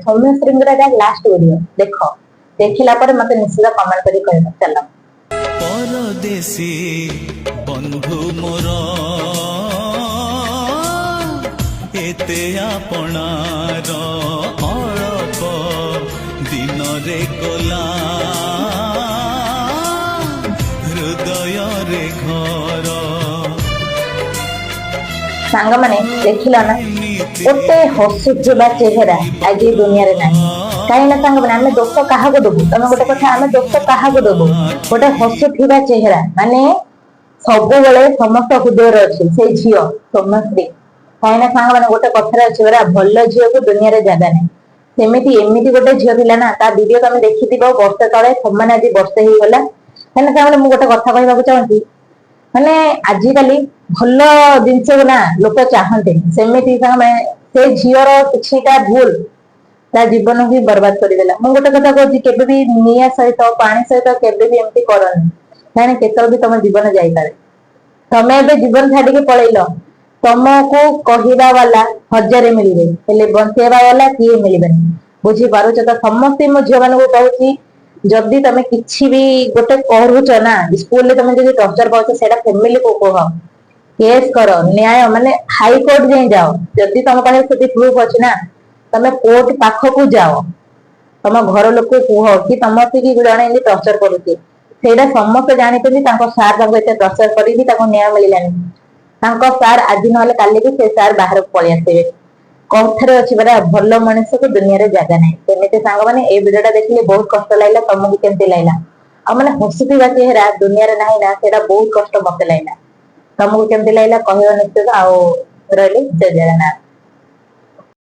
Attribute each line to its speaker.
Speaker 1: ସୌମ୍ୟଶ୍ରୀଙ୍କର last video ଦେଖ, ଦେଖିଲା ପରେ ମତେ ନିଶ୍ଚିତ କମେଣ୍ଟ କରି କହିବ। ଚାଲ।
Speaker 2: ପରଦେଶୀ ବନ୍ଧୁ ମୋର ଏତେ ଆପଣାର ଅଳପ ଦିନରେ ଗଲା ହୃଦୟରେ ଘର।
Speaker 1: ସାଙ୍ଗମାନେ ଦେଖିଲ ନା, ଗୋଟେ ହସୁଥିବା ଚେହେରା ଆଜି ଦୁନିଆରେ ନାହିଁ। କାହିଁକି ନା ସାଙ୍ଗମାନେ ଆମେ ଦୋଷ କାହାକୁ ଦେବୁ? ତମେ ଗୋଟେ କଥା, ଆମେ ଦୋଷ କାହାକୁ ଦେବୁ? ଗୋଟେ ହସୁଥିବା ଚେହେରା ମାନେ ସବୁବେଳେ ସମସ୍ତ ହୃଦୟରେ ଅଛି ସେଇ ଝିଅ ସୌମ୍ୟଶ୍ରୀ। କାହିଁକି ନା ସାଙ୍ଗମାନେ ଗୋଟେ କଥାରେ ଅଛି ପରା, ଭଲ ଝିଅକୁ ଦୁନିଆରେ ଜାଗା ନାହିଁ। ସେମିତି ଏମିତି ଗୋଟେ ଝିଅ ଥିଲା ନା, ତା ଭିଡିଓ ତମେ ଦେଖିଥିବ ବର୍ଷେ ତଳେ, ସମାନ ଆଜି ବର୍ଷେ ହେଇଗଲା। କାହିଁକି ନା ସାଙ୍ଗମାନେ ମୁଁ ଗୋଟେ କଥା କହିବାକୁ ଚାହୁଁଛି, ମାନେ ଆଜିକାଲି ଭଲ ଜିନିଷକୁ ନା ଲୋକ ଚାହାନ୍ତିନି। ସେମିତି ସାଙ୍ଗମାନେ ସେ ଝିଅର କିଛିଟା ଭୁଲ ତା ଜୀବନ ହିଁ ବର୍ବାଦ କରିଦେଲା। ମୁଁ ଗୋଟେ କଥା କହୁଛି, କେବେ ବି ନିଆଁ ସହିତ ପାଣି ସହିତ କେବେ ବି ଏମିତି କରନି, କାହିଁକି କେତେବେଳେ ବି ତମ ଜୀବନ ଯାଇପାରେ। ତମେ ଏବେ ଜୀବନ ଛାଡିକି ପଳେଇଲ, ତମକୁ କହିବା ବାଲା ହଜାରେ ମିଳିବେ, ହେଲେ ବଞ୍ଚେଇବା ବାଲା କିଏ ମିଳିବେନି। ବୁଝିପାରୁଛ ତ? ସମସ୍ତେ ମୋ ଝିଅ ମାନଙ୍କୁ କହୁଛି, ଯଦି ତମେ କିଛି ବି ଗୋଟେ କରୁଛ ନା, ସ୍କୁଲରେ ତମେ ଯଦି ଟର୍ଚର ପାଉଛ, ସେଇଟା ଫ୍ୟାମିଲିକୁ କୁହ, କେସ୍ କର, ନ୍ୟାୟ ମାନେ ହାଇକୋର୍ଟ ଯାଇ ଯାଅ। ଯଦି ତମ ପାଖରେ ସେଠି ପ୍ରୁଫ ଅଛି ନା, ତମେ କୋର୍ଟ ପାଖକୁ ଯାଅ, ତମ ଘର ଲୋକ କୁହ କି ତମକୁ କି ଜଣେ ଏମିତି ଟର୍ଚର କରୁଛି। ସେଇଟା ସମସ୍ତେ ଜାଣିଛନ୍ତି, ତାଙ୍କ ସାର୍ ତାଙ୍କୁ ଏତେ ଟର୍ଚର କରିକି ତାଙ୍କୁ ନ୍ୟାୟ ମିଳିଲାନି। ତାଙ୍କ ସାର୍ ଆଜି ନହେଲେ କାଲିକି ସେ ସାର୍ ବାହାରକୁ ପଳେଇ ଆସିବେ। କଥାରେ ଅଛି ପରା, ଭଲ ମଣିଷକୁ ଦୁନିଆରେ ଜାଗା ନାହିଁ। ସେମିତି ସାଙ୍ଗମାନେ ଏଇ ଭିଡିଓଟା ଦେଖିଲେ ବହୁତ କଷ୍ଟ ଲାଗିଲା। ତମକୁ କେମିତି ଲାଗିଲା? ଆଉ ମାନେ ହସୁଥିବା ଚେହେରା ଦୁନିଆରେ ନାହିଁ ନା, ସେଇଟା ବହୁତ କଷ୍ଟ ମତେ ଲାଗିଲା। ତମକୁ କେମିତି ଲାଗିଲା କହିବ ନିଶ୍ଚିତ। ଆଉ ରହିଲି, ଜୟ ଜଗନ୍ନାଥ।